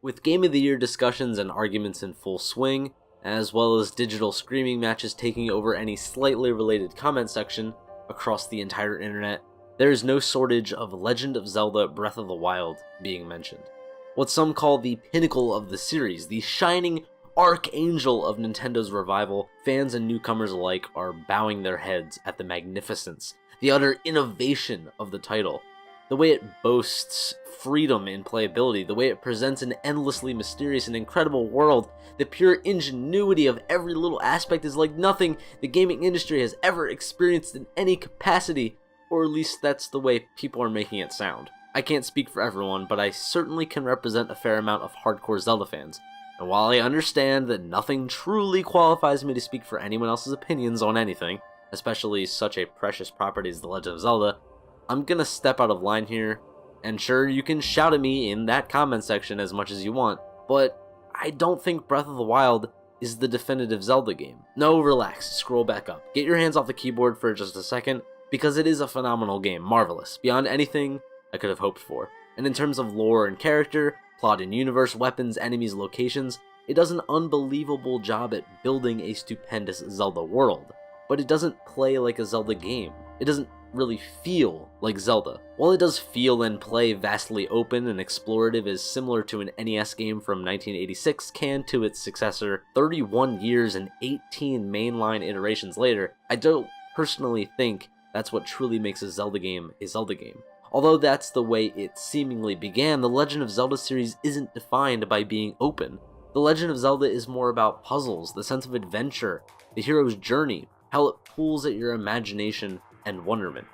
With Game of the Year discussions and arguments in full swing, as well as digital screaming matches taking over any slightly related comment section across the entire internet, there is no shortage of Legend of Zelda Breath of the Wild being mentioned. What some call the pinnacle of the series, the shining archangel of Nintendo's revival, fans and newcomers alike are bowing their heads at the magnificence, the utter innovation of the title. The way it boasts freedom in playability, the way it presents an endlessly mysterious and incredible world, the pure ingenuity of every little aspect is like nothing the gaming industry has ever experienced in any capacity, or at least that's the way people are making it sound. I can't speak for everyone, but I certainly can represent a fair amount of hardcore Zelda fans. And while I understand that nothing truly qualifies me to speak for anyone else's opinions on anything, especially such a precious property as The Legend of Zelda, I'm gonna step out of line here, and sure, you can shout at me in that comment section as much as you want, but I don't think Breath of the Wild is the definitive Zelda game. No, relax, scroll back up. Get your hands off the keyboard for just a second, because it is a phenomenal game, marvelous, beyond anything I could have hoped for. And in terms of lore and character, plot and universe, weapons, enemies, locations, it does an unbelievable job at building a stupendous Zelda world. But it doesn't play like a Zelda game. It doesn't really feel like Zelda. While it does feel and play vastly open and explorative as similar to an NES game from 1986 can to its successor 31 years and 18 mainline iterations later, I don't personally think that's what truly makes a Zelda game a Zelda game. Although that's the way it seemingly began, the Legend of Zelda series isn't defined by being open. The Legend of Zelda is more about puzzles, the sense of adventure, the hero's journey, how it pulls at your imagination and wonderment.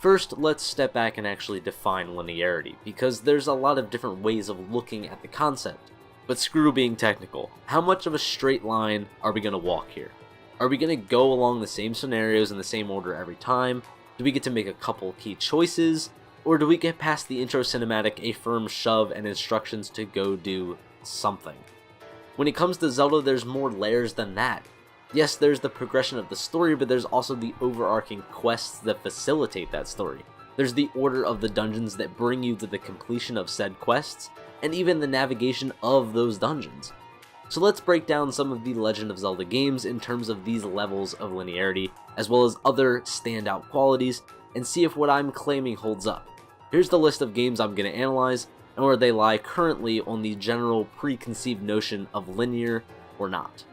First, let's step back and actually define linearity, because there's a lot of different ways of looking at the concept. But screw being technical, how much of a straight line are we going to walk here? Are we going to go along the same scenarios in the same order every time? Do we get to make a couple key choices? Or do we get past the intro cinematic, a firm shove, and instructions to go do something? When it comes to Zelda, there's more layers than that. Yes, there's the progression of the story, but there's also the overarching quests that facilitate that story. There's the order of the dungeons that bring you to the completion of said quests, and even the navigation of those dungeons. So let's break down some of the Legend of Zelda games in terms of these levels of linearity, as well as other standout qualities, and see if what I'm claiming holds up. Here's the list of games I'm going to analyze, and where they lie currently on the general preconceived notion of linear or not.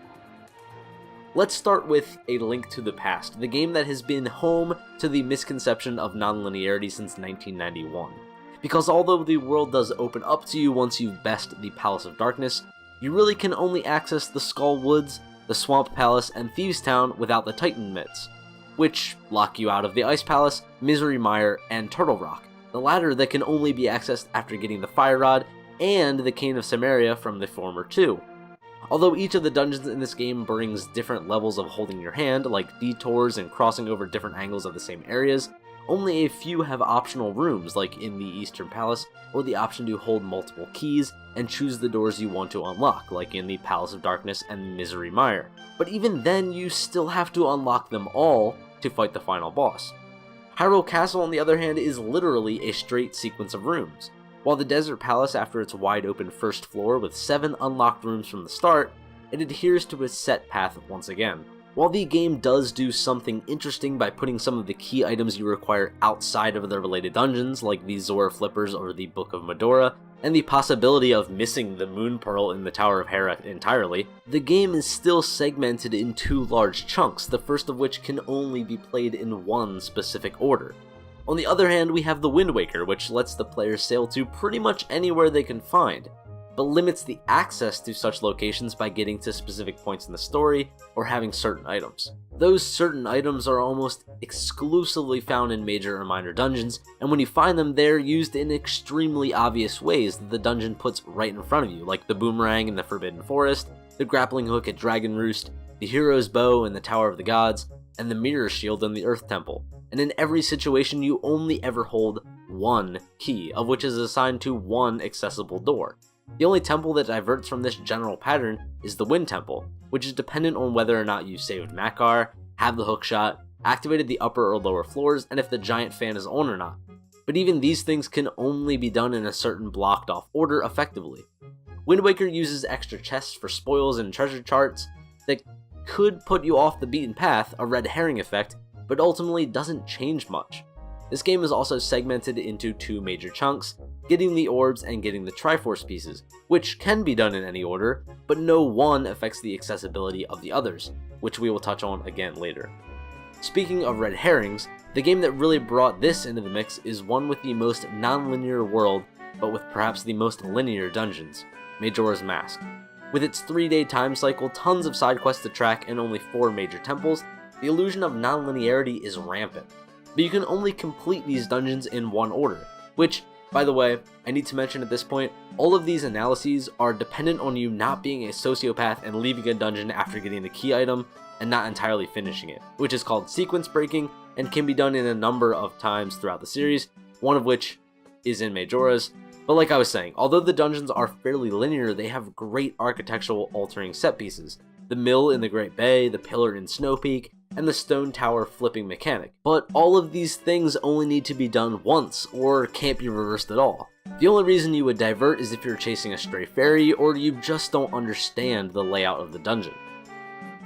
Let's start with A Link to the Past, the game that has been home to the misconception of non-linearity since 1991. Because although the world does open up to you once you've bested the Palace of Darkness, you really can only access the Skull Woods, the Swamp Palace, and Thieves Town without the Titan Myths, which lock you out of the Ice Palace, Misery Mire, and Turtle Rock, the latter that can only be accessed after getting the Fire Rod and the Cane of Samaria from the former two. Although each of the dungeons in this game brings different levels of holding your hand, like detours and crossing over different angles of the same areas, only a few have optional rooms, like in the Eastern Palace, or the option to hold multiple keys and choose the doors you want to unlock, like in the Palace of Darkness and Misery Mire. But even then, you still have to unlock them all to fight the final boss. Hyrule Castle, on the other hand, is literally a straight sequence of rooms. While the Desert Palace, after its wide-open first floor with 7 unlocked rooms from the start, it adheres to its set path once again. While the game does do something interesting by putting some of the key items you require outside of the related dungeons, like the Zora Flippers or the Book of Medora, and the possibility of missing the Moon Pearl in the Tower of Hera entirely, the game is still segmented in 2 large chunks, the first of which can only be played in one specific order. On the other hand, we have the Wind Waker, which lets the player sail to pretty much anywhere they can find, but limits the access to such locations by getting to specific points in the story or having certain items. Those certain items are almost exclusively found in major or minor dungeons, and when you find them, they're used in extremely obvious ways that the dungeon puts right in front of you, like the boomerang in the Forbidden Forest, the grappling hook at Dragon Roost, the hero's bow in the Tower of the Gods, and the mirror shield in the Earth Temple. And in every situation, you only ever hold one key, of which is assigned to one accessible door. The only temple that diverts from this general pattern is the Wind Temple, which is dependent on whether or not you saved Makar, have the hookshot, activated the upper or lower floors, and if the giant fan is on or not. But even these things can only be done in a certain blocked off order effectively. Wind Waker uses extra chests for spoils and treasure charts that could put you off the beaten path, a red herring effect, but ultimately doesn't change much. This game is also segmented into 2 major chunks, getting the orbs and getting the Triforce pieces, which can be done in any order, but no one affects the accessibility of the others, which we will touch on again later. Speaking of red herrings, the game that really brought this into the mix is one with the most non-linear world, but with perhaps the most linear dungeons, Majora's Mask. With its 3-day time cycle, tons of side quests to track, and only 4 major temples, the illusion of non-linearity is rampant. But you can only complete these dungeons in one order, which, by the way, I need to mention at this point, all of these analyses are dependent on you not being a sociopath and leaving a dungeon after getting the key item and not entirely finishing it, which is called sequence breaking and can be done in a number of times throughout the series, one of which is in Majora's. But like I was saying, although the dungeons are fairly linear, they have great architectural altering set pieces. The mill in the Great Bay, the pillar in Snow Peak, and the stone tower flipping mechanic. But all of these things only need to be done once, or can't be reversed at all. The only reason you would divert is if you're chasing a stray fairy, or you just don't understand the layout of the dungeon.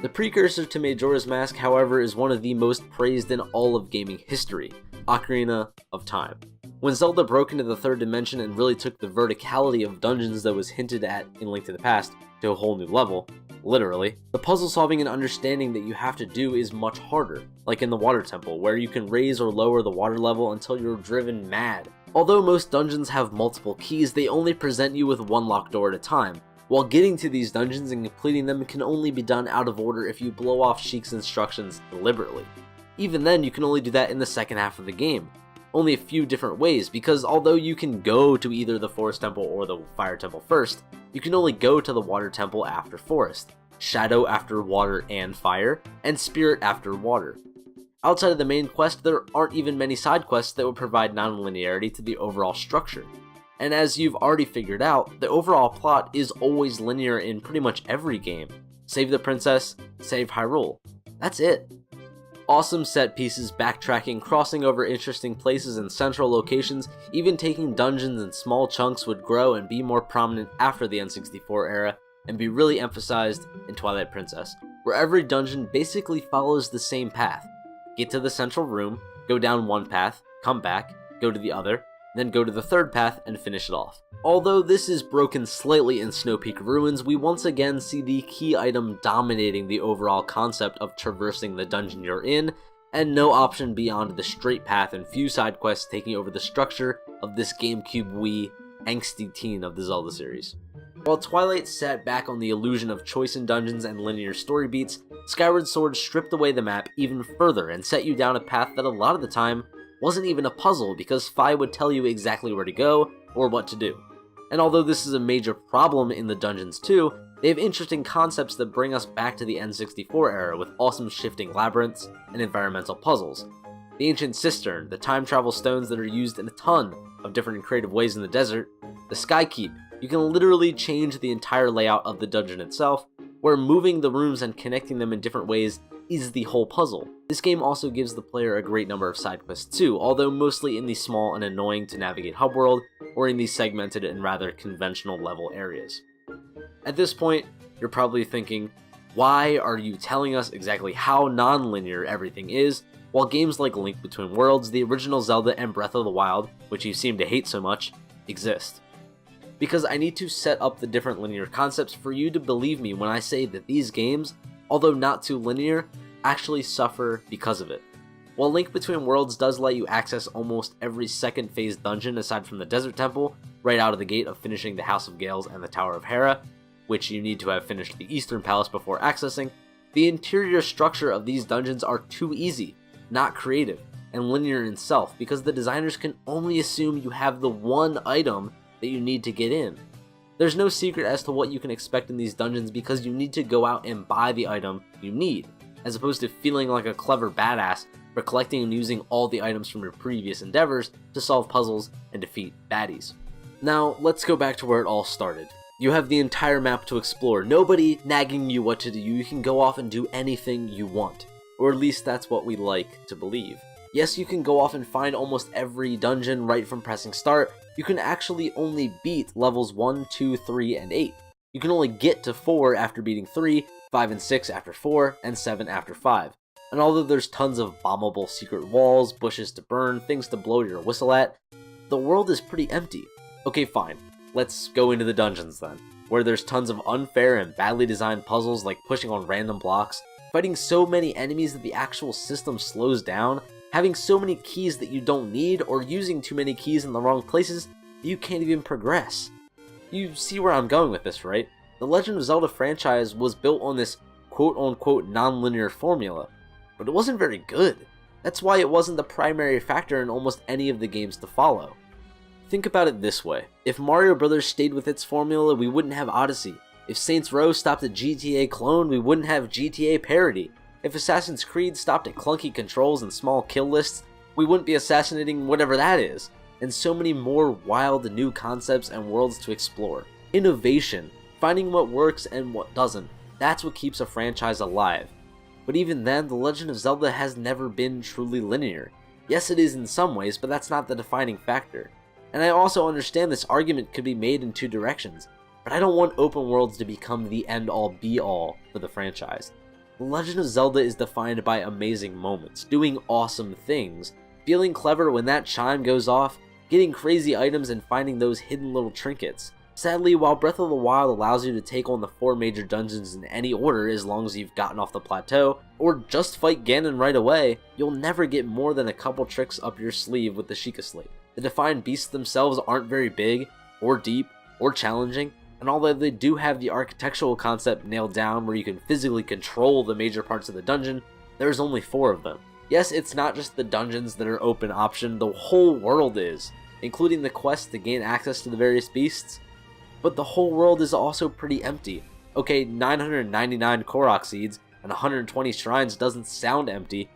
The precursor to Majora's Mask, however, is one of the most praised in all of gaming history, Ocarina of Time. When Zelda broke into the third dimension and really took the verticality of dungeons that was hinted at in Link to the Past to a whole new level, literally, the puzzle solving and understanding that you have to do is much harder, like in the Water Temple, where you can raise or lower the water level until you're driven mad. Although most dungeons have multiple keys, they only present you with one locked door at a time, while getting to these dungeons and completing them can only be done out of order if you blow off Sheik's instructions deliberately. Even then, you can only do that in the second half of the game. Only a few different ways, because although you can go to either the Forest Temple or the Fire Temple first, you can only go to the Water Temple after Forest, Shadow after Water and Fire, and Spirit after Water. Outside of the main quest, there aren't even many side quests that would provide non-linearity to the overall structure. And as you've already figured out, the overall plot is always linear in pretty much every game. Save the princess, save Hyrule. That's it. Awesome set pieces, backtracking, crossing over interesting places and central locations, even taking dungeons in small chunks would grow and be more prominent after the N64 era, and be really emphasized in Twilight Princess, where every dungeon basically follows the same path. Get to the central room, go down one path, come back, go to the other, then go to the third path and finish it off. Although this is broken slightly in Snow Peak Ruins, we once again see the key item dominating the overall concept of traversing the dungeon you're in, and no option beyond the straight path and few side quests taking over the structure of this GameCube Wii angsty teen of the Zelda series. While Twilight sat back on the illusion of choice in dungeons and linear story beats, Skyward Sword stripped away the map even further and set you down a path that a lot of the time wasn't even a puzzle because Fi would tell you exactly where to go or what to do. And although this is a major problem in the dungeons too, they have interesting concepts that bring us back to the N64 era with awesome shifting labyrinths and environmental puzzles. The Ancient Cistern, the time travel stones that are used in a ton of different and creative ways in the desert, the Sky Keep, you can literally change the entire layout of the dungeon itself, where moving the rooms and connecting them in different ways is the whole puzzle. This game also gives the player a great number of side quests too, although mostly in the small and annoying to navigate hub world, or in the segmented and rather conventional level areas. At this point, you're probably thinking, why are you telling us exactly how non-linear everything is, while games like Link Between Worlds, the original Zelda, and Breath of the Wild, which you seem to hate so much, exist? Because I need to set up the different linear concepts for you to believe me when I say that these games, although not too linear, actually suffer because of it. While Link Between Worlds does let you access almost every second phase dungeon aside from the Desert Temple, right out of the gate of finishing the House of Gales and the Tower of Hera, which you need to have finished the Eastern Palace before accessing, the interior structure of these dungeons are too easy, not creative, and linear in itself because the designers can only assume you have the one item that you need to get in. There's no secret as to what you can expect in these dungeons because you need to go out and buy the item you need, as opposed to feeling like a clever badass for collecting and using all the items from your previous endeavors to solve puzzles and defeat baddies. Now, let's go back to where it all started. You have the entire map to explore, nobody nagging you what to do, you can go off and do anything you want. Or at least that's what we like to believe. Yes, you can go off and find almost every dungeon right from pressing start. You can actually only beat levels 1, 2, 3, and 8. You can only get to 4 after beating 3, 5 and 6 after 4, and 7 after 5. And although there's tons of bombable secret walls, bushes to burn, things to blow your whistle at, the world is pretty empty. Okay, fine. Let's go into the dungeons then, where there's tons of unfair and badly designed puzzles like pushing on random blocks, fighting so many enemies that the actual system slows down, having so many keys that you don't need, or using too many keys in the wrong places that you can't even progress. You see where I'm going with this, right? The Legend of Zelda franchise was built on this quote-unquote non-linear formula, but it wasn't very good. That's why it wasn't the primary factor in almost any of the games to follow. Think about it this way. If Mario Bros. Stayed with its formula, we wouldn't have Odyssey. If Saints Row stopped at GTA clone, we wouldn't have GTA parody. If Assassin's Creed stopped at clunky controls and small kill lists, we wouldn't be assassinating whatever that is. And so many more wild new concepts and worlds to explore. Innovation, finding what works and what doesn't, that's what keeps a franchise alive. But even then, The Legend of Zelda has never been truly linear. Yes, it is in some ways, but that's not the defining factor. And I also understand this argument could be made in two directions, but I don't want open worlds to become the end-all be-all for the franchise. The Legend of Zelda is defined by amazing moments, doing awesome things, feeling clever when that chime goes off, getting crazy items and finding those hidden little trinkets. Sadly, while Breath of the Wild allows you to take on the 4 major dungeons in any order as long as you've gotten off the plateau, or just fight Ganon right away, you'll never get more than a couple tricks up your sleeve with the Sheikah Slate. The defined beasts themselves aren't very big, or deep, or challenging, and although they do have the architectural concept nailed down where you can physically control the major parts of the dungeon, there's only 4 of them. Yes, it's not just the dungeons that are open option, the whole world is, including the quest to gain access to the various beasts. But the whole world is also pretty empty. Okay, 999 Korok seeds and 120 shrines doesn't sound empty,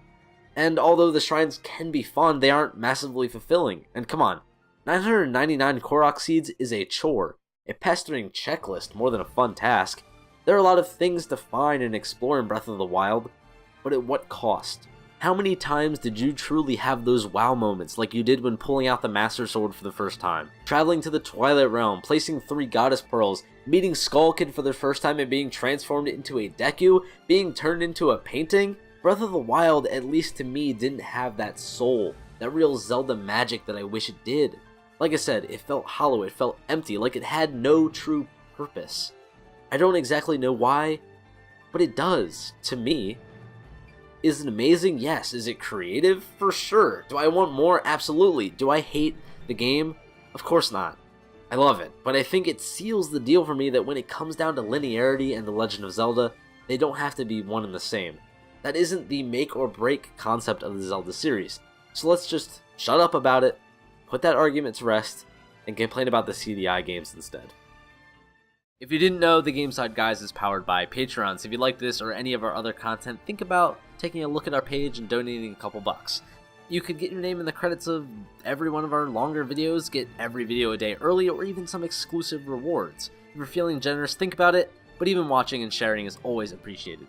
and although the shrines can be fun, they aren't massively fulfilling. And come on, 999 Korok seeds is a chore, a pestering checklist more than a fun task. There are a lot of things to find and explore in Breath of the Wild, but at what cost? How many times did you truly have those wow moments like you did when pulling out the Master Sword for the first time? Traveling to the Twilight Realm, placing 3 Goddess Pearls, meeting Skull Kid for the first time and being transformed into a Deku, being turned into a painting? Breath of the Wild, at least to me, didn't have that soul, that real Zelda magic that I wish it did. Like I said, it felt hollow, it felt empty, like it had no true purpose. I don't exactly know why, but it does, to me. Is it amazing? Yes. Is it creative? For sure. Do I want more? Absolutely. Do I hate the game? Of course not. I love it, but I think it seals the deal for me that when it comes down to linearity and The Legend of Zelda, they don't have to be one and the same. That isn't the make or break concept of the Zelda series. So let's just shut up about it, put that argument to rest, and complain about the CDI games instead. If you didn't know, the Gameside Guys is powered by Patreon, so if you like this or any of our other content, think about taking a look at our page and donating a couple bucks. You could get your name in the credits of every one of our longer videos, get every video a day early, or even some exclusive rewards. If you're feeling generous, think about it, but even watching and sharing is always appreciated.